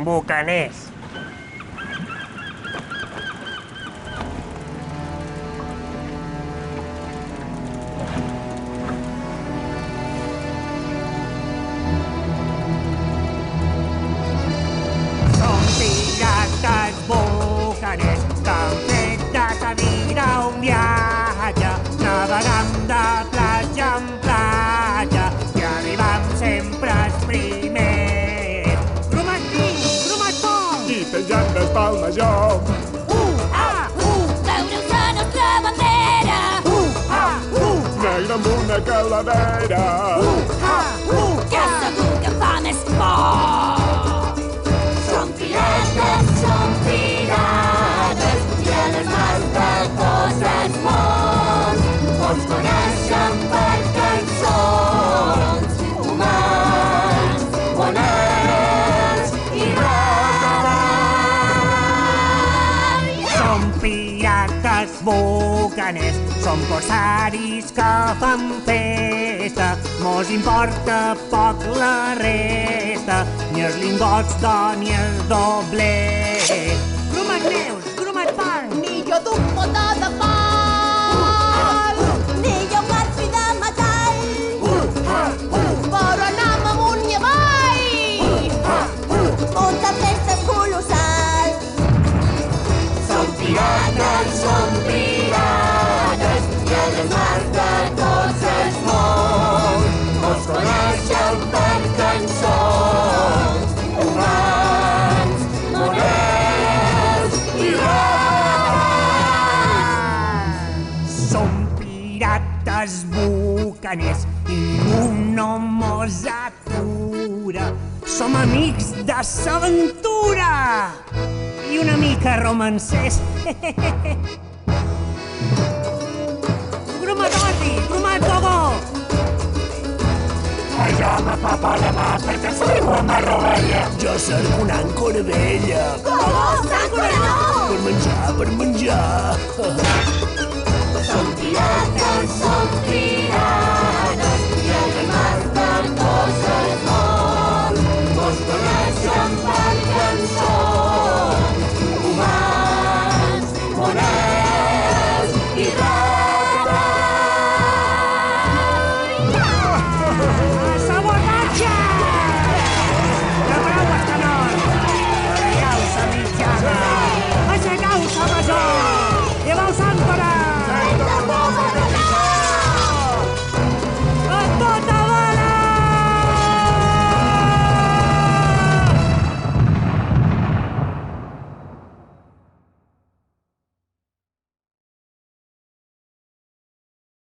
Bucaners. Som pirates bucaners que han fet de sa vida un viatge, navegant de platja en platja i arribam sempre els primers. Grumat vinc, grumat poc! I penjant del pal major. Veureu la nostra bandera. Negre amb una calavera. Que segur que fa més por. Som pirates i a les mans de tots els mons. Uns coneixen per cançons, humans, bonets i rais. Som pirates bucaners, som corsaris que fan festa, mos importa poc la resta, ni els lingots d'or ni el dobler. Grumat neus, grumat fang! Ni jo duc bota de pal, ni jo marfi de metall, però anem amunt i avall, muntar festes colossals. Som pirates i a les mans de tots els mons. Mos coneixen per cançons, humans, moners i rais. Som pirates bucaners i ningú no mos atura. Som amics de s'aventura i una mica romancers. Grumatoti, grumatogó! Allò m'apapa la mà perquè cerco una rovella. Jo cerco una àncora vella. Per menjar. Per menjar. Som pirates